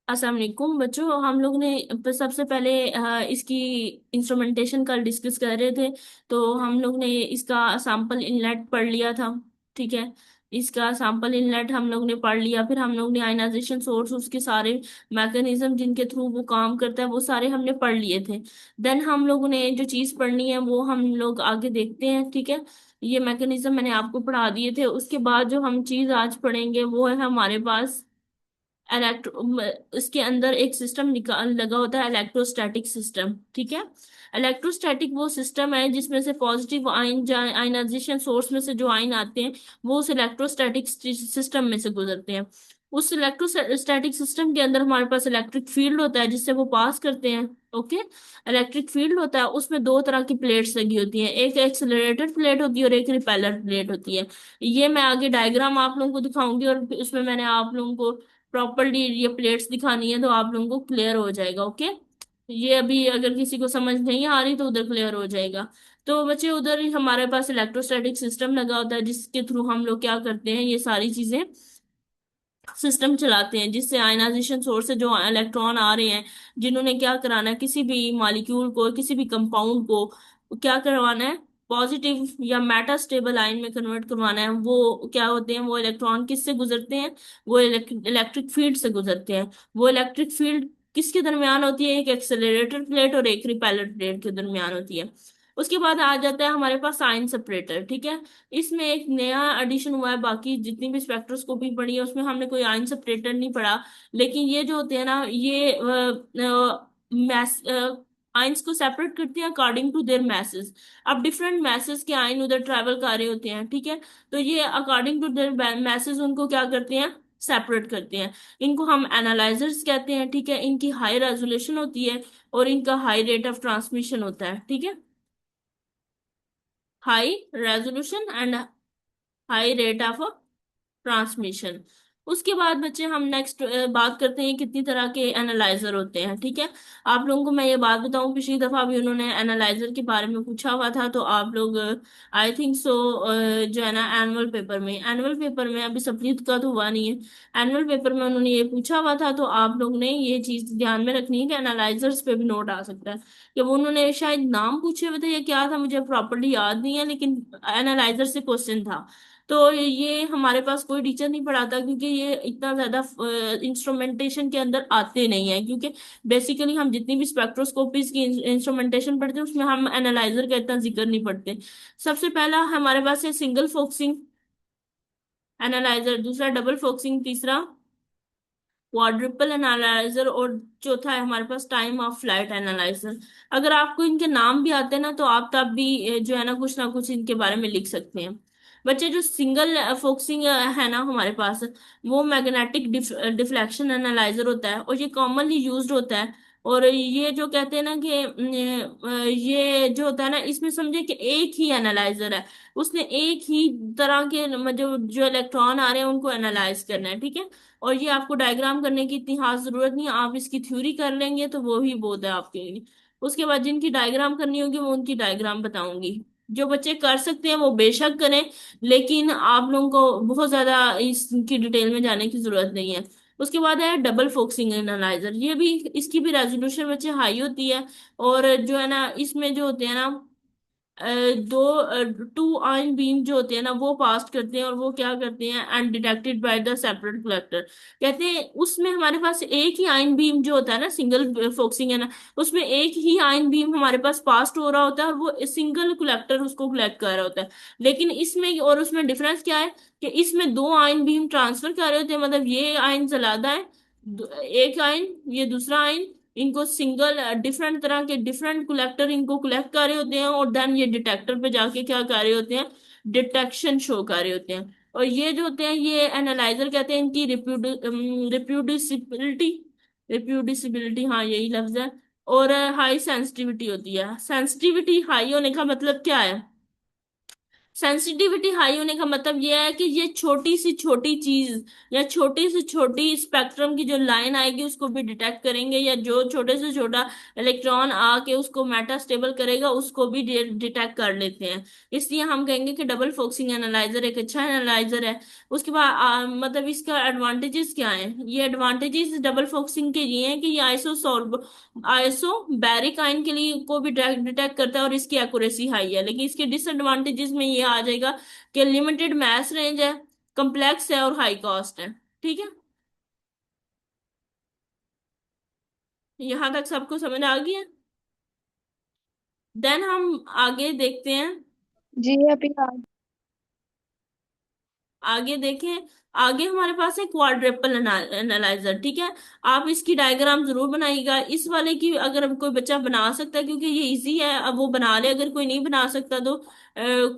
अस्सलाम वालेकुम बच्चों, हम लोग ने सबसे पहले इसकी इंस्ट्रूमेंटेशन का डिस्कस कर रहे थे। तो हम लोग ने इसका सैंपल इनलेट पढ़ लिया था। ठीक है। इसका सैंपल इनलेट हम लोग ने पढ़ लिया, फिर हम लोग ने आयनाइजेशन सोर्स, उसके सारे मैकेनिज्म जिनके थ्रू वो काम करता है, वो सारे हमने पढ़ लिए थे। देन हम लोगों ने जो चीज़ पढ़नी है वो हम लोग आगे देखते हैं। ठीक है। ये मैकेनिज्म मैंने आपको पढ़ा दिए थे। उसके बाद जो हम चीज़ आज पढ़ेंगे वो है हमारे पास इलेक्ट्रो इसके अंदर एक सिस्टम निकाल लगा होता है, इलेक्ट्रोस्टैटिक सिस्टम। ठीक है। इलेक्ट्रोस्टैटिक वो सिस्टम है जिसमें से पॉजिटिव आयन, आयनाइजेशन सोर्स में से जो आयन आते हैं वो उस इलेक्ट्रोस्टैटिक सिस्टम में से गुजरते हैं। उस इलेक्ट्रोस्टैटिक सिस्टम के अंदर हमारे पास इलेक्ट्रिक फील्ड होता है जिससे वो पास करते हैं। ओके। इलेक्ट्रिक फील्ड होता है, उसमें दो तरह की प्लेट्स लगी होती हैं, एक एक्सेलरेटेड प्लेट होती है और एक रिपेलर प्लेट होती है। ये मैं आगे डायग्राम आप लोगों को दिखाऊंगी और उसमें मैंने आप लोगों को प्रॉपरली ये प्लेट्स दिखानी है तो आप लोगों को क्लियर हो जाएगा। ओके। ये अभी अगर किसी को समझ नहीं आ रही तो उधर क्लियर हो जाएगा। तो बच्चे, उधर ही हमारे पास इलेक्ट्रोस्टैटिक सिस्टम लगा होता है जिसके थ्रू हम लोग क्या करते हैं, ये सारी चीजें सिस्टम चलाते हैं, जिससे आयनाइजेशन सोर्स से जो इलेक्ट्रॉन आ रहे हैं, जिन्होंने क्या कराना है, किसी भी मॉलिक्यूल को, किसी भी कंपाउंड को क्या करवाना है, पॉजिटिव या मेटा स्टेबल आयन में कन्वर्ट करवाना है, वो क्या होते हैं, वो इलेक्ट्रॉन किससे गुजरते हैं, वो इलेक्ट्रिक फील्ड से गुजरते हैं। वो इलेक्ट्रिक फील्ड किसके दरमियान होती है, एक एक्सेलरेटर प्लेट और एक रिपेलर प्लेट के दरमियान होती है। उसके बाद आ जाता है हमारे पास आयन सेपरेटर। ठीक है। इसमें एक नया एडिशन हुआ है, बाकी जितनी भी स्पेक्ट्रोस्कोपी पढ़ी है उसमें हमने कोई आयन सेपरेटर नहीं पढ़ा। लेकिन ये जो होते हैं ना, ये मैस आयंस को सेपरेट करते हैं अकॉर्डिंग टू देयर मैसेस। अब डिफरेंट मैसेस के आयन उधर ट्रैवल कर रहे होते हैं। ठीक है। तो ये अकॉर्डिंग टू देयर मैसेस उनको क्या करते हैं, सेपरेट करते हैं। इनको हम एनालाइजर्स कहते हैं। ठीक है। इनकी हाई रेजोल्यूशन होती है और इनका हाई रेट ऑफ ट्रांसमिशन होता है। ठीक है। High resolution and high rate of transmission. उसके बाद बच्चे हम नेक्स्ट बात करते हैं कितनी तरह के एनालाइजर होते हैं। ठीक है। आप लोगों को मैं ये बात बताऊं, पिछली दफा भी उन्होंने एनालाइजर के बारे में पूछा हुआ था, तो आप लोग आई थिंक सो जो है ना, एनुअल पेपर में अभी सप्लीट का तो हुआ नहीं है, एनुअल पेपर में उन्होंने ये पूछा हुआ था, तो आप लोग ने ये चीज ध्यान में रखनी है कि एनालाइजर्स पे भी नोट आ सकता है। कि वो उन्होंने शायद नाम पूछे हुए थे या क्या था, मुझे प्रॉपरली याद नहीं है, लेकिन एनालाइजर से क्वेश्चन था। तो ये हमारे पास कोई टीचर नहीं पढ़ाता क्योंकि ये इतना ज्यादा इंस्ट्रूमेंटेशन के अंदर आते नहीं है, क्योंकि बेसिकली हम जितनी भी स्पेक्ट्रोस्कोपीज की इंस्ट्रूमेंटेशन पढ़ते हैं उसमें हम एनालाइजर का इतना जिक्र नहीं पढ़ते। सबसे पहला हमारे पास है सिंगल फोकसिंग एनालाइजर, दूसरा डबल फोकसिंग, तीसरा क्वाड्रुपल एनालाइजर और चौथा है हमारे पास टाइम ऑफ फ्लाइट एनालाइजर। अगर आपको इनके नाम भी आते हैं ना तो आप तब भी जो है ना कुछ इनके बारे में लिख सकते हैं। बच्चे, जो सिंगल फोकसिंग है ना हमारे पास, वो मैग्नेटिक डिफ्लेक्शन एनालाइजर होता है और ये कॉमनली यूज्ड होता है। और ये जो कहते हैं ना कि ये जो होता है ना, इसमें समझे कि एक ही एनालाइजर है, उसने एक ही तरह के जो जो इलेक्ट्रॉन आ रहे हैं उनको एनालाइज करना है। ठीक है। और ये आपको डायग्राम करने की इतनी खास जरूरत नहीं है, आप इसकी थ्योरी कर लेंगे तो वो ही बहुत है आपके लिए। उसके बाद जिनकी डायग्राम करनी होगी वो उनकी डायग्राम बताऊंगी। जो बच्चे कर सकते हैं वो बेशक करें, लेकिन आप लोगों को बहुत ज्यादा इसकी डिटेल में जाने की जरूरत नहीं है। उसके बाद है डबल फोकसिंग एनालाइजर। ये भी, इसकी भी रेजोल्यूशन बच्चे हाई होती है। और जो है ना, इसमें जो होते हैं ना अ, दो टू आयन बीम जो होते हैं ना वो पास करते हैं, और वो क्या करते हैं, undetected by the separate collector. कहते हैं उसमें हमारे पास एक ही आयन बीम जो होता है ना, सिंगल फोकसिंग है ना, उसमें एक ही आयन बीम हमारे पास पास हो रहा होता है और वो सिंगल कलेक्टर उसको कलेक्ट कर रहा होता है। लेकिन इसमें और उसमें डिफरेंस क्या है कि इसमें दो आयन बीम ट्रांसफर कर रहे होते हैं, मतलब ये आयन जलादा है, एक आयन, ये दूसरा आयन, इनको सिंगल डिफरेंट तरह के डिफरेंट कलेक्टर इनको कलेक्ट कर रहे होते हैं, और देन ये डिटेक्टर पे जाके क्या कर रहे होते हैं, डिटेक्शन शो कर रहे होते हैं। और ये जो होते हैं ये एनालाइजर कहते हैं, इनकी रिप्रोड्यूसिबिलिटी, रिप्रोड्यूसिबिलिटी, हाँ यही लफ्ज है, और हाई सेंसिटिविटी होती है। सेंसिटिविटी हाई होने का मतलब क्या है, सेंसिटिविटी हाई होने का मतलब यह है कि ये छोटी सी छोटी चीज या छोटी से छोटी स्पेक्ट्रम की जो लाइन आएगी उसको भी डिटेक्ट करेंगे, या जो छोटे से छोटा इलेक्ट्रॉन आके उसको मेटास्टेबल करेगा उसको भी डिटेक्ट कर लेते हैं। इसलिए हम कहेंगे कि डबल फोकसिंग एनालाइजर एक अच्छा एनालाइजर है। उसके बाद मतलब इसका एडवांटेजेस क्या है? ये एडवांटेजेस डबल फोकसिंग के ये हैं कि ये आइसोबैरिक आयन के लिए को भी डिटेक्ट करता है और इसकी एक्यूरेसी हाई है। लेकिन इसके डिसएडवांटेजेस में ये आ जाएगा कि लिमिटेड मैस रेंज है, कम्प्लेक्स है और हाई कॉस्ट है। ठीक है, यहाँ तक सबको समझ आ गई है? देन हम आगे देखते हैं। जी अभी आगे देखें। आगे हमारे पास है क्वाड्रेपल एनालाइजर। ठीक है, आप इसकी डायग्राम जरूर बनाइएगा। इस वाले की अगर कोई बच्चा बना सकता है क्योंकि ये इजी है, अब वो बना ले। अगर कोई नहीं बना सकता तो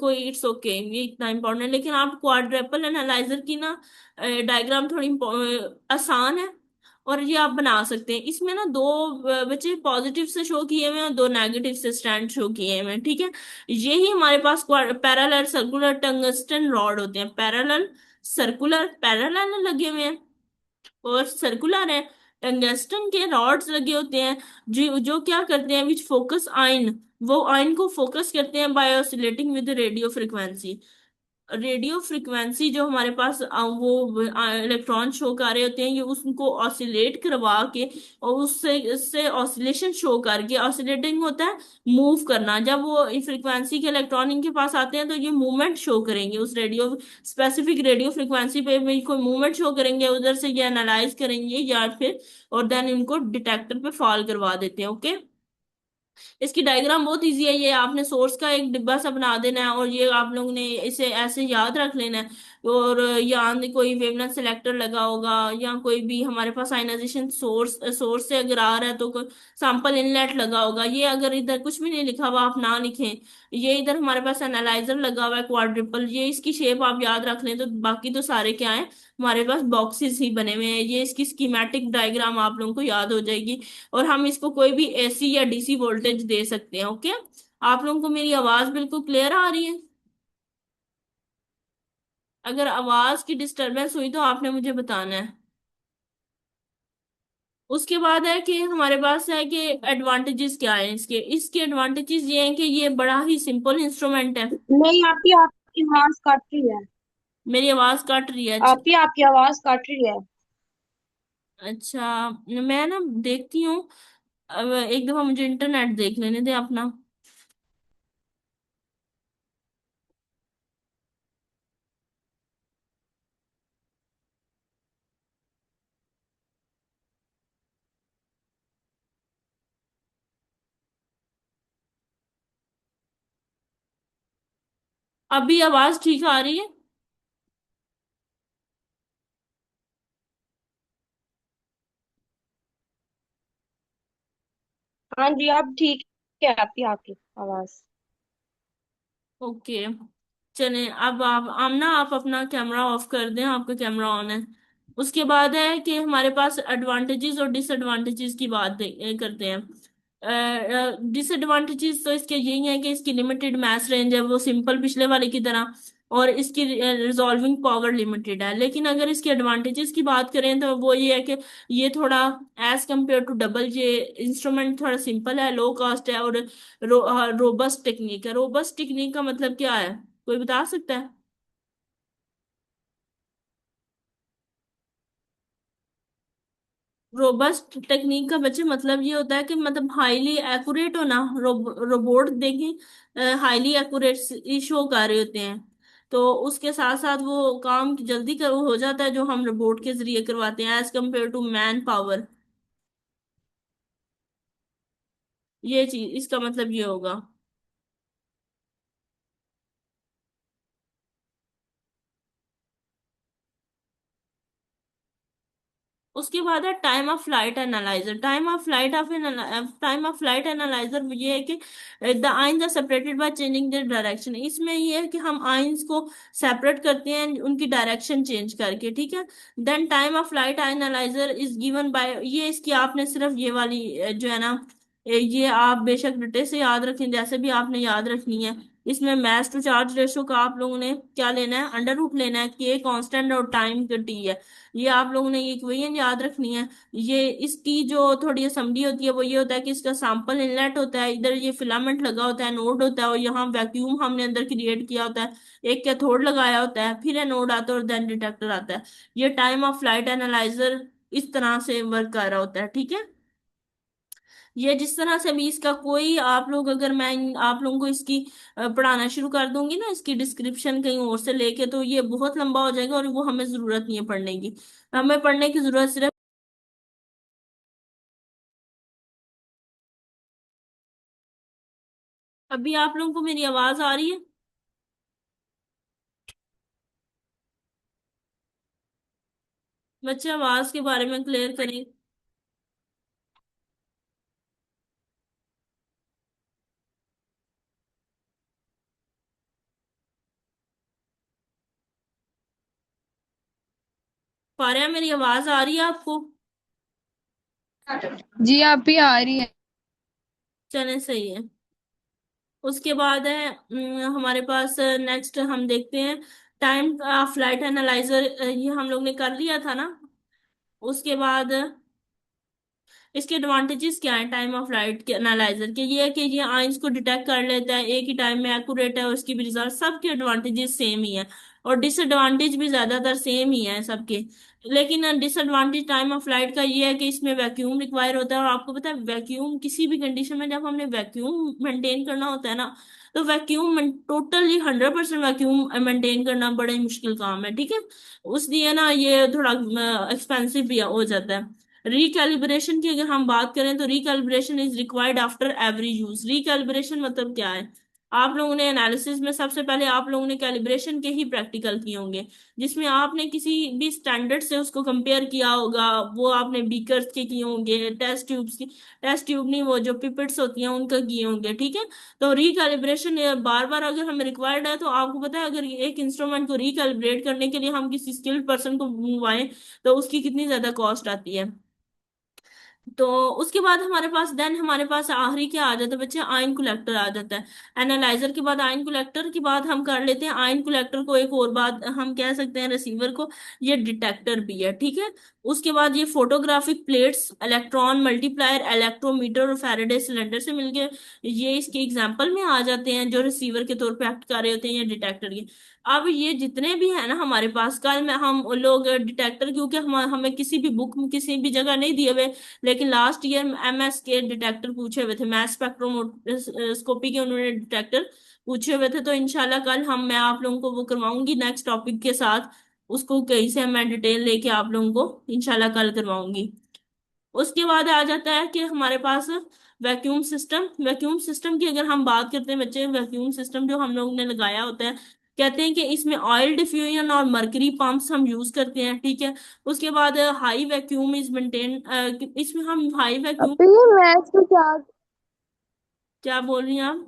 कोई इट्स ओके, ये इतना इम्पोर्टेंट है। लेकिन आप क्वाड्रेपल एनालाइजर की ना डायग्राम थोड़ी आसान है और ये आप बना सकते हैं। इसमें ना दो बच्चे पॉजिटिव से शो किए हुए हैं और दो नेगेटिव से स्टैंड शो किए हुए हैं। ठीक है, यही हमारे पास पैरेलल सर्कुलर टंगस्टन रॉड होते हैं। पैरेलल सर्कुलर पैरेलल लगे हुए हैं और सर्कुलर है। टंगस्टन के रॉड्स लगे होते हैं जो जो क्या करते हैं, विच फोकस आयन, वो आयन को फोकस करते हैं by oscillating with radio frequency. Radio frequency जो हमारे पास वो इलेक्ट्रॉन शो कर रहे होते हैं, ये उसको ऑसिलेट करवा के और उससे इससे ऑसिलेशन शो करके, ऑसिलेटिंग होता है मूव करना। जब वो फ्रिक्वेंसी के इलेक्ट्रॉन इनके पास आते हैं तो ये मूवमेंट शो करेंगे उस रेडियो स्पेसिफिक रेडियो फ्रिक्वेंसी पे भी कोई मूवमेंट शो करेंगे, उधर से ये एनालाइज करेंगे या फिर और देन इनको डिटेक्टर पे फॉल करवा देते हैं। ओके, इसकी डायग्राम बहुत इजी है। ये आपने सोर्स का एक डिब्बा सा बना देना है और ये आप लोगों ने इसे ऐसे याद रख लेना है। और यहाँ कोई वेवलेंथ सिलेक्टर लगा होगा या कोई भी हमारे पास आयनाइजेशन सोर्स सोर्स से अगर आ रहा है तो कोई सैंपल इनलेट लगा होगा। ये अगर इधर कुछ भी नहीं लिखा हुआ आप ना लिखें। ये इधर हमारे पास एनालाइजर लगा हुआ है क्वाड्रिपल, ये इसकी शेप आप याद रख लें तो बाकी तो सारे क्या है, हमारे पास बॉक्सेस ही बने हुए हैं। ये इसकी स्कीमेटिक डायग्राम आप लोगों को याद हो जाएगी और हम इसको कोई भी एसी या डीसी वोल्टेज दे सकते हैं। ओके, आप लोगों को मेरी आवाज बिल्कुल क्लियर आ रही है? अगर आवाज की डिस्टरबेंस हुई तो आपने मुझे बताना है। उसके बाद है कि हमारे पास है कि एडवांटेजेस क्या है इसके। इसके एडवांटेजेस ये हैं कि ये बड़ा ही सिंपल इंस्ट्रूमेंट है। नहीं, आपकी आवाज कट रही है। मेरी आवाज कट रही है? अच्छा। आपकी आवाज कट रही है। अच्छा, मैं ना देखती हूँ। अब एक दफा मुझे इंटरनेट देख लेने दे अपना। अभी आवाज ठीक आ रही है? हाँ जी, अब ठीक है आपकी आवाज। ओके, चलें। अब आप ना आप अपना कैमरा ऑफ कर दें, आपका कैमरा ऑन है। उसके बाद है कि हमारे पास एडवांटेजेस और डिसएडवांटेजेस की बात करते हैं। डिसएडवांटेजेस तो इसके यही है कि इसकी लिमिटेड मैस रेंज है, वो सिंपल पिछले वाले की तरह, और इसकी रिजॉल्विंग पावर लिमिटेड है। लेकिन अगर इसके एडवांटेजेस की बात करें तो वो ये है कि ये थोड़ा एज कम्पेयर टू डबल, ये इंस्ट्रूमेंट थोड़ा सिंपल है, लो कॉस्ट है और रोबस्ट टेक्निक है। रोबस्ट टेक्निक का मतलब क्या है, कोई बता सकता है? रोबस्ट टेक्निक का बच्चे मतलब ये होता है कि मतलब हाईली एक्यूरेट होना। रोबोट देखें हाईली एक्यूरेट शो कर रहे होते हैं, तो उसके साथ साथ वो काम जल्दी कर हो जाता है जो हम रोबोट के जरिए करवाते हैं as compare to man power. ये चीज इसका मतलब ये होगा। उसके बाद है time of flight analyzer. Time of flight analyzer ये है कि the ions are separated by changing their direction. इसमें ये है कि हम आइंस को सेपरेट करते हैं उनकी डायरेक्शन चेंज करके। ठीक है, then time of flight analyzer is given by, ये इसकी आपने सिर्फ ये वाली जो है ना ये आप बेशक रटे से याद रखें जैसे भी आपने याद रखनी है। इसमें मैथ टू चार्ज रेशो का आप लोगों ने क्या लेना है, अंडर रूट लेना है, के कांस्टेंट और टाइम का टी है। ये आप लोगों ने ये इक्वेशन याद रखनी है। ये इसकी जो थोड़ी असम्बली होती है वो ये होता है कि इसका सैंपल इनलेट होता है, इधर ये फिलामेंट लगा होता है, नोड होता है, और यहाँ वैक्यूम हमने अंदर क्रिएट किया होता है, एक कैथोड लगाया होता है, फिर एनोड आता है और देन डिटेक्टर आता है। ये टाइम ऑफ फ्लाइट एनालाइजर इस तरह से वर्क कर रहा होता है, ठीक है। ये जिस तरह से अभी इसका कोई आप लोग, अगर मैं आप लोगों को इसकी पढ़ाना शुरू कर दूंगी ना, इसकी डिस्क्रिप्शन कहीं और से लेके, तो ये बहुत लंबा हो जाएगा और वो हमें जरूरत नहीं है पढ़ने की। हमें पढ़ने की जरूरत सिर्फ, अभी आप लोगों को मेरी आवाज आ रही है? बच्चे आवाज के बारे में क्लियर करें। फारिया, मेरी आवाज आ रही है आपको? जी आप भी आ रही है। चले, सही है। उसके बाद है हमारे पास नेक्स्ट हम देखते हैं टाइम फ्लाइट एनालाइजर, ये हम लोग ने कर लिया था ना। उसके बाद इसके एडवांटेजेस क्या है टाइम ऑफ फ्लाइट के एनालाइजर के, ये है कि ये आइंस को डिटेक्ट कर लेता है, एक ही टाइम में एक्यूरेट है, और उसकी भी रिजल्ट, सबके एडवांटेजेस सेम ही है। और डिसएडवांटेज भी ज्यादातर सेम ही है सबके। लेकिन डिसएडवांटेज टाइम ऑफ फ्लाइट का ये है कि इसमें वैक्यूम रिक्वायर होता है, और आपको पता है वैक्यूम किसी भी कंडीशन में जब हमने वैक्यूम मेंटेन करना होता है ना, तो वैक्यूम टोटली 100% वैक्यूम मेंटेन करना बड़ा ही मुश्किल काम है, ठीक है। उसलिए ना ये थोड़ा एक्सपेंसिव भी हो जाता है। रिकैलिब्रेशन की अगर हम बात करें तो recalibration is required after every use. Recalibration मतलब क्या है? आप लोगों ने एनालिसिस में सबसे पहले आप लोगों ने कैलिब्रेशन के ही प्रैक्टिकल किए होंगे, जिसमें आपने किसी भी स्टैंडर्ड से उसको कंपेयर किया होगा। वो आपने बीकर्स के किए होंगे, टेस्ट ट्यूब्स की, टेस्ट ट्यूब नहीं, वो जो पिपेट्स होती हैं उनका किए होंगे, ठीक है। तो रिकैलिब्रेशन बार बार अगर हमें रिक्वायर्ड है, तो आपको पता है अगर एक इंस्ट्रूमेंट को रिकैलिब्रेट करने के लिए हम किसी स्किल्ड पर्सन को मंगवाएं, तो उसकी कितनी ज्यादा कॉस्ट आती है। तो उसके बाद हमारे पास देन हमारे पास आखिरी क्या आ जाता है बच्चे, आयन कलेक्टर आ जाता है। एनालाइजर के बाद आयन कलेक्टर की बात हम कर लेते हैं। आयन कलेक्टर को एक और बात हम कह सकते हैं रिसीवर को, ये डिटेक्टर भी है, ठीक है। उसके बाद ये photographic plates, electron multiplier, electrometer और फैराडे सिलेंडर से मिलके ये इसके एग्जाम्पल में आ जाते हैं, जो रिसीवर के तौर पे एक्ट कर रहे होते हैं, ये डिटेक्टर के। अब ये जितने भी है ना हमारे पास, कल में हम लोग डिटेक्टर, क्योंकि हमें किसी भी बुक में किसी भी जगह नहीं दिए हुए, लेकिन लास्ट ईयर एमएस के डिटेक्टर पूछे हुए थे, मैथ स्पेक्ट्रोस्कोपी के उन्होंने डिटेक्टर पूछे हुए थे। तो इंशाल्लाह कल मैं आप लोगों को वो करवाऊंगी नेक्स्ट टॉपिक के साथ। उसको कहीं से मैं डिटेल लेके आप लोगों को इंशाल्लाह कल करवाऊंगी। उसके बाद आ जाता है कि हमारे पास वैक्यूम सिस्टम। वैक्यूम सिस्टम की अगर हम बात करते हैं बच्चे, वैक्यूम सिस्टम जो हम लोग ने लगाया होता है, कहते हैं कि इसमें ऑयल डिफ्यूजन और मरकरी पंप्स हम यूज करते हैं, ठीक है। उसके बाद हाई वैक्यूम इज मेंटेन, इसमें हम हाई वैक्यूम, अभी ये मैथ्स टू चार्ज क्या बोल रही हैं आप?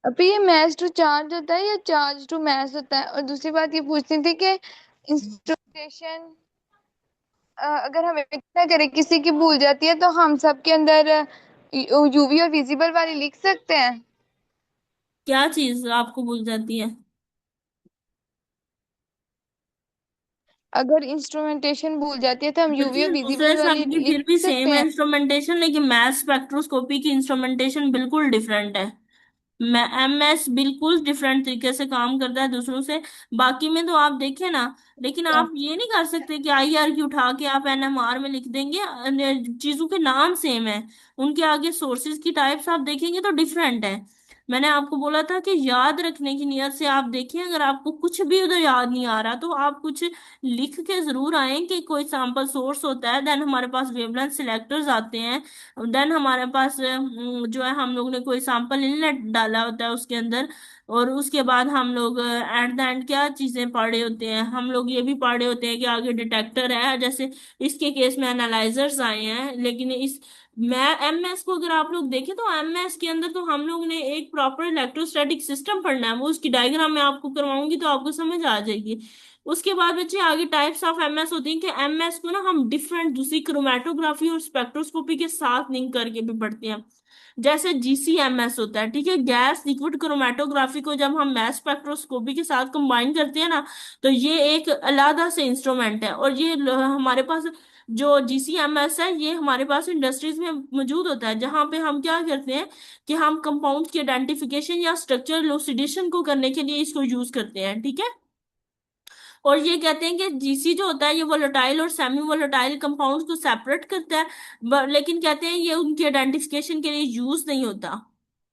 अभी ये मैथ्स टू चार्ज होता है या चार्ज टू मैथ्स होता है? और दूसरी बात ये पूछनी थी कि इंस्ट्रूमेंटेशन अगर हम इतना करें किसी की भूल जाती है तो हम सबके अंदर यूवी और विजिबल वाली लिख सकते हैं? क्या चीज आपको भूल जाती है? अगर इंस्ट्रूमेंटेशन भूल जाती है तो हम यूवी बच्चे और दूसरे विजिबल वाली सबकी लिख फिर भी सकते सेम है हैं? इंस्ट्रूमेंटेशन, लेकिन मैथ स्पेक्ट्रोस्कोपी की इंस्ट्रूमेंटेशन बिल्कुल डिफरेंट है। मैं एमएस बिल्कुल डिफरेंट तरीके से काम करता है दूसरों से। बाकी में तो आप देखें ना, लेकिन अच्छा। आप ये नहीं कर सकते कि आईआर की उठा के आप एनएमआर में लिख देंगे, चीजों के नाम सेम है, उनके आगे सोर्सेज की टाइप्स आप देखेंगे तो डिफरेंट है। मैंने आपको बोला था कि याद रखने की नियत से आप देखिए, अगर आपको कुछ भी उधर याद नहीं आ रहा तो आप कुछ लिख के जरूर आए कि कोई सैंपल सोर्स होता है, देन हमारे पास वेवलेंथ सिलेक्टर्स आते हैं, देन हमारे पास जो है हम लोग ने कोई सैंपल इनलेट डाला होता है उसके अंदर। और उसके बाद हम लोग एट द एंड क्या चीजें पढ़े होते हैं, हम लोग ये भी पढ़े होते हैं कि आगे डिटेक्टर है, जैसे इसके केस में एनालाइजर्स आए हैं, लेकिन इस मैं एमएस को अगर आप लोग देखें तो एमएस के अंदर तो हम लोग ने एक प्रॉपर इलेक्ट्रोस्टैटिक सिस्टम पढ़ना है, वो उसकी डायग्राम मैं आपको करवाऊंगी तो आपको समझ आ जाएगी। उसके बाद बच्चे आगे टाइप्स ऑफ एमएस होती हैं, कि एमएस को ना हम डिफरेंट दूसरी क्रोमेटोग्राफी और स्पेक्ट्रोस्कोपी के साथ लिंक करके भी पढ़ते हैं। जैसे जीसीएमएस होता है, ठीक है, गैस लिक्विड क्रोमेटोग्राफी को जब हम मैस स्पेक्ट्रोस्कोपी के साथ कंबाइन करते हैं ना, तो ये एक अलग से इंस्ट्रूमेंट है। और ये हमारे पास जो जीसीएमएस है, ये हमारे पास इंडस्ट्रीज में मौजूद होता है, जहां पे हम क्या करते हैं कि हम कंपाउंड की आइडेंटिफिकेशन या स्ट्रक्चर इलूसिडेशन को करने के लिए इसको यूज करते हैं, ठीक है। और ये कहते हैं कि जीसी जो होता है ये वोलेटाइल और सेमी वोलेटाइल कंपाउंड्स को सेपरेट करता है, लेकिन कहते हैं ये उनकी आइडेंटिफिकेशन के लिए यूज नहीं होता।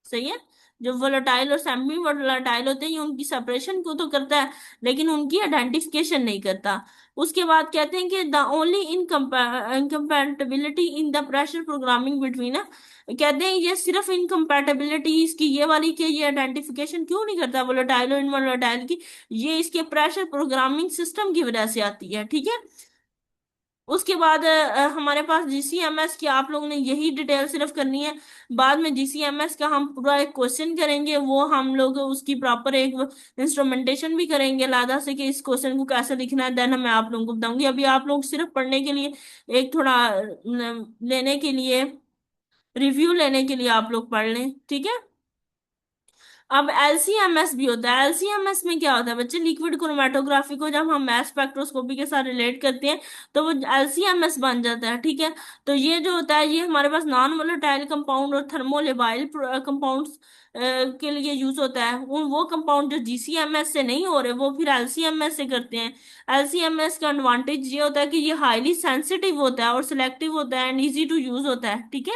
सही है। जो वोलेटाइल और सेमी वोलेटाइल होते हैं ये उनकी सेपरेशन को तो करता है, लेकिन उनकी आइडेंटिफिकेशन नहीं करता। उसके बाद कहते हैं कि the only incompatibility in the pressure programming between, कहते हैं ये सिर्फ इनकम्पैटिबिलिटी इसकी ये वाली, कि ये आइडेंटिफिकेशन क्यों नहीं करता वोलेटाइल और इनवोलेटाइल की, ये इसके प्रेशर प्रोग्रामिंग सिस्टम की वजह से आती है, ठीक है। उसके बाद हमारे पास जीसीएमएस की आप लोगों ने यही डिटेल सिर्फ करनी है। बाद में जीसीएमएस का हम पूरा एक क्वेश्चन करेंगे, वो हम लोग उसकी प्रॉपर एक इंस्ट्रूमेंटेशन भी करेंगे लादा से, कि इस क्वेश्चन को कैसे लिखना है, देन मैं आप लोगों को बताऊंगी। अभी आप लोग सिर्फ पढ़ने के लिए, एक थोड़ा लेने के लिए, रिव्यू लेने के लिए आप लोग पढ़ लें, ठीक है। अब एलसीएमएस भी होता है। एलसीएमएस में क्या होता है बच्चे, लिक्विड क्रोमेटोग्राफी को जब हम मैस स्पेक्ट्रोस्कोपी के साथ रिलेट करते हैं तो वो एलसीएमएस बन जाता है, ठीक है। तो ये जो होता है ये हमारे पास नॉन वोलेटाइल कंपाउंड और थर्मोलेबाइल कंपाउंड्स के लिए यूज होता है। वो कंपाउंड जो जीसीएमएस से नहीं हो रहे वो फिर एलसीएमएस से करते हैं। एलसीएमएस का एडवांटेज ये होता है कि ये हाईली सेंसिटिव होता है और सिलेक्टिव होता है एंड इजी टू यूज होता है, ठीक है।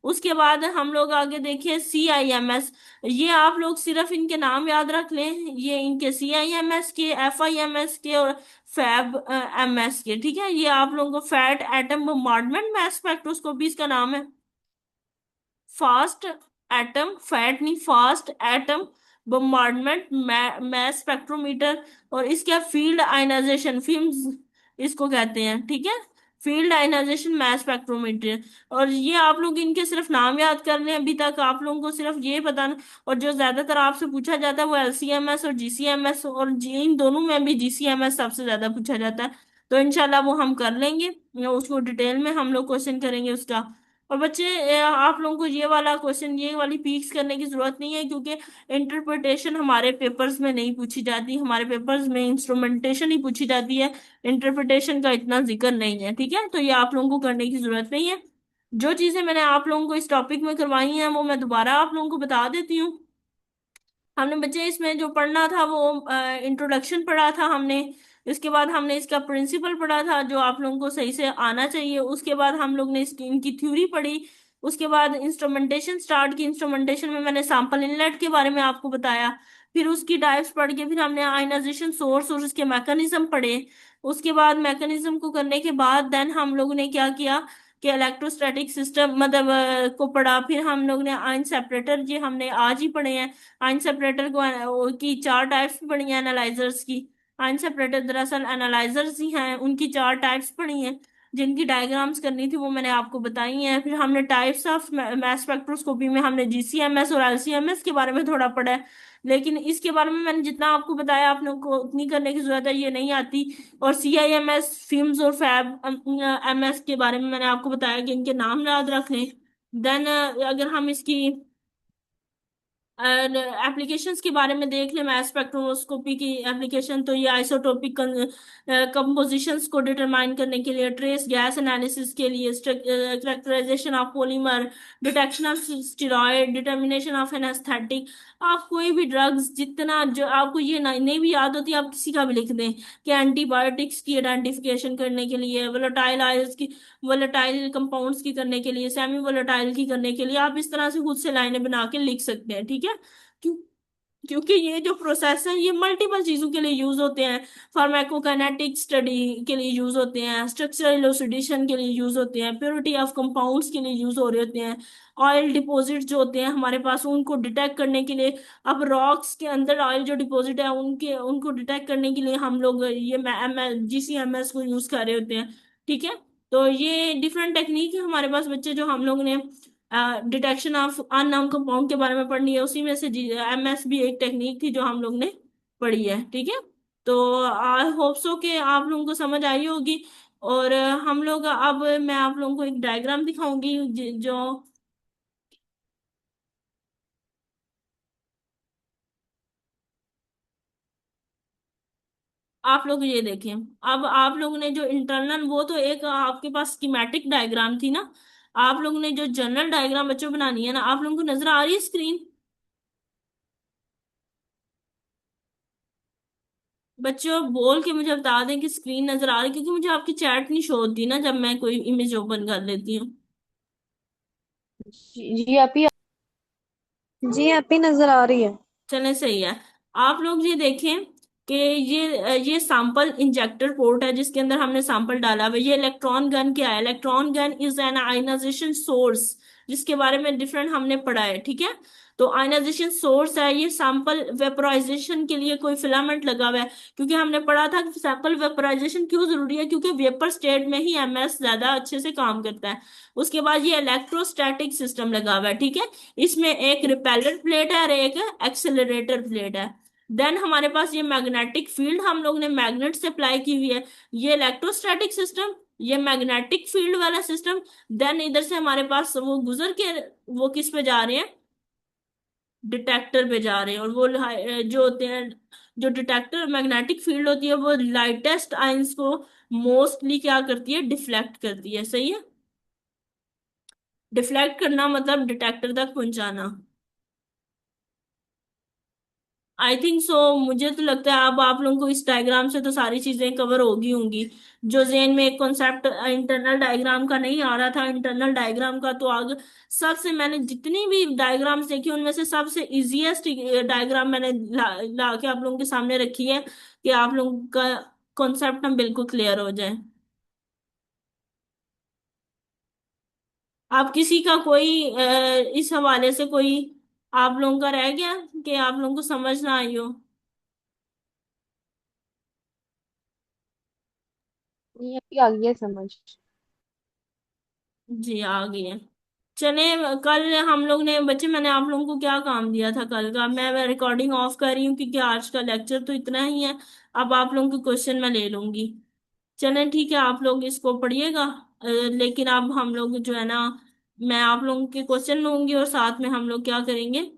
उसके बाद हम लोग आगे देखिए CIMS। ये आप लोग सिर्फ इनके नाम याद रख लें, ये इनके CIMS के, FIMS के और फैब MS के, ठीक है। ये आप लोगों को fat atom bombardment mass spectroscopy इसका नाम है। फास्ट एटम, फैट नहीं, fast atom bombardment mass spectrometer. और इसका फील्ड आयनाइजेशन फिल्म्स इसको कहते हैं, ठीक है। Field ionization mass spectrometer. और ये आप लोग इनके सिर्फ नाम याद कर लें, अभी तक आप लोगों को सिर्फ ये पता ना। और जो ज्यादातर आपसे पूछा जाता है वो LCMS और GCMS, और इन दोनों में भी GCMS सबसे ज्यादा पूछा जाता है। तो इनशाला वो हम कर लेंगे, उसको डिटेल में हम लोग क्वेश्चन करेंगे उसका। और बच्चे आप लोगों को ये वाला क्वेश्चन, ये वाली पीक्स करने की जरूरत नहीं है, क्योंकि इंटरप्रिटेशन हमारे पेपर्स में नहीं पूछी जाती, हमारे पेपर्स में इंस्ट्रूमेंटेशन ही पूछी जाती है। इंटरप्रिटेशन का इतना जिक्र नहीं है, ठीक है। तो ये आप लोगों को करने की जरूरत नहीं है। जो चीजें मैंने आप लोगों को इस टॉपिक में करवाई हैं वो मैं दोबारा आप लोगों को बता देती हूँ। हमने बच्चे इसमें जो पढ़ना था वो इंट्रोडक्शन पढ़ा था हमने। इसके बाद हमने इसका प्रिंसिपल पढ़ा था जो आप लोगों को सही से आना चाहिए। उसके बाद हम लोग ने इसकी इनकी थ्योरी पढ़ी। उसके बाद इंस्ट्रूमेंटेशन स्टार्ट की। इंस्ट्रूमेंटेशन में मैंने सैंपल इनलेट के बारे में आपको बताया। फिर उसकी टाइप्स पढ़ के फिर हमने आयनाइजेशन सोर्स और उसके मैकेनिज्म पढ़े। उसके बाद मैकेनिज्म को करने के बाद देन हम लोग ने क्या किया कि इलेक्ट्रोस्टैटिक सिस्टम मतलब को पढ़ा। फिर हम लोग ने आयन सेपरेटर, ये हमने आज ही पढ़े हैं। आयन सेपरेटर की चार टाइप्स पढ़ी हैं एनालाइजर्स की। आयन सेपरेटर दरअसल एनालाइजर्स ही हैं, उनकी चार टाइप्स पढ़ी हैं, जिनकी डायग्राम्स करनी थी वो मैंने आपको बताई हैं। फिर हमने टाइप्स ऑफ मैस स्पेक्ट्रोस्कोपी में हमने GCMS और LCMS के बारे में थोड़ा पढ़ा है, लेकिन इसके बारे में मैंने जितना आपको बताया आप लोग को उतनी करने की जरूरत है, ये नहीं आती। और CIMS फिल्म्स और फैब MS के बारे में मैंने आपको बताया कि इनके नाम याद रख लें। देन अगर हम इसकी एप्लीकेशंस के बारे में देख लें, मैस स्पेक्ट्रोस्कोपी की एप्लीकेशन, तो ये आइसोटोपिक कंपोजिशंस को डिटरमाइन करने के लिए, ट्रेस गैस एनालिसिस के लिए, characterisation of polymer, detection of steroid, determination of anaesthetic. आप कोई भी ड्रग्स जितना जो आपको ये नहीं भी याद होती आप किसी का भी लिख दें, कि एंटीबायोटिक्स की आइडेंटिफिकेशन करने के लिए, वोलेटाइल आयल्स की, वोलेटाइल कंपाउंड्स की करने के लिए, सेमी वोलेटाइल की करने के लिए, आप इस तरह से खुद से लाइनें बना के लिख सकते हैं, ठीक है। क्यों? क्योंकि ये जो प्रोसेस है ये मल्टीपल चीजों के लिए यूज होते हैं। फार्माकोकाइनेटिक स्टडी के लिए यूज होते हैं, स्ट्रक्चरल इलूसिडेशन के लिए यूज होते हैं, प्योरिटी ऑफ कंपाउंड्स के लिए यूज हो रहे होते हैं, ऑयल डिपॉजिट जो होते हैं हमारे पास उनको डिटेक्ट करने के लिए। अब रॉक्स के अंदर ऑयल जो डिपॉजिट है उनके उनको डिटेक्ट करने के लिए हम लोग ये GCMS को यूज कर रहे होते हैं, ठीक है। तो ये डिफरेंट टेक्निक है हमारे पास बच्चे, जो हम लोग ने डिटेक्शन ऑफ अननोन कंपाउंड के बारे में पढ़नी है, उसी में से एमएस भी एक टेक्निक थी जो हम लोग ने पढ़ी है, ठीक है। तो आई होप सो कि आप लोगों को समझ आई होगी। और हम लोग अब मैं आप लोगों को एक डायग्राम दिखाऊंगी जो आप लोग ये देखें। अब आप लोगों ने जो इंटरनल, वो तो एक आपके पास स्कीमेटिक डायग्राम थी ना, आप लोगों ने जो जनरल डायग्राम बच्चों बनानी है ना, आप लोगों को नजर आ रही है स्क्रीन? बच्चों बोल के मुझे बता दें कि स्क्रीन नजर आ रही है, क्योंकि मुझे आपकी चैट नहीं शो होती ना जब मैं कोई इमेज ओपन कर लेती हूँ। जी आप ही। जी आप ही नजर आ रही है। चले सही है। आप लोग ये देखें कि ये सैंपल इंजेक्टर पोर्ट है जिसके अंदर हमने सैंपल डाला हुआ है। ये इलेक्ट्रॉन गन क्या है? Electron gun is an ionisation source, जिसके बारे में डिफरेंट हमने पढ़ा है, ठीक है। तो आयनाइजेशन सोर्स है ये। सैंपल वेपोराइजेशन के लिए कोई फिलामेंट लगा हुआ है, क्योंकि हमने पढ़ा था कि सैंपल वेपोराइजेशन क्यों जरूरी है, क्योंकि वेपर स्टेट में ही एमएस ज्यादा अच्छे से काम करता है। उसके बाद ये इलेक्ट्रोस्टैटिक सिस्टम लगा हुआ है, ठीक है। इसमें एक रिपेलर प्लेट है और एक एक्सेलरेटर प्लेट है। देन हमारे पास ये मैग्नेटिक फील्ड हम लोग ने मैग्नेट से अप्लाई की हुई है। ये इलेक्ट्रोस्टैटिक सिस्टम, ये मैग्नेटिक फील्ड वाला सिस्टम। देन इधर से हमारे पास वो गुजर के वो किस पे जा रहे हैं? डिटेक्टर पे जा रहे हैं। और वो जो होते हैं, जो डिटेक्टर मैग्नेटिक फील्ड होती है, वो लाइटेस्ट आइंस को मोस्टली क्या करती है? डिफ्लेक्ट करती है, सही है। डिफ्लेक्ट करना मतलब डिटेक्टर तक पहुंचाना। आई थिंक सो, मुझे तो लगता है अब आप लोगों को इस डायग्राम से तो सारी चीजें कवर होगी होंगी। जो जेन में एक कॉन्सेप्ट इंटरनल डायग्राम का नहीं आ रहा था, इंटरनल डायग्राम का तो आगे सबसे, मैंने जितनी भी डायग्राम्स देखी उनमें से सबसे इजीएस्ट डायग्राम मैंने ला के आप लोगों के सामने रखी है, कि आप लोगों का कॉन्सेप्ट हम बिल्कुल क्लियर हो जाए। आप किसी का कोई इस हवाले से कोई आप लोगों का रह गया कि आप लोगों को समझ ना आई हो? नहीं आप ही आ गई है समझ। जी आ गई है। चले, कल हम लोग ने बच्चे, मैंने आप लोगों को क्या काम दिया था कल का? मैं रिकॉर्डिंग ऑफ कर रही हूँ क्योंकि आज का लेक्चर तो इतना ही है। अब आप लोगों के क्वेश्चन मैं ले लूंगी। चलें ठीक है, आप लोग इसको पढ़िएगा। लेकिन अब हम लोग जो है ना, मैं आप लोगों के क्वेश्चन लूंगी और साथ में हम लोग क्या करेंगे?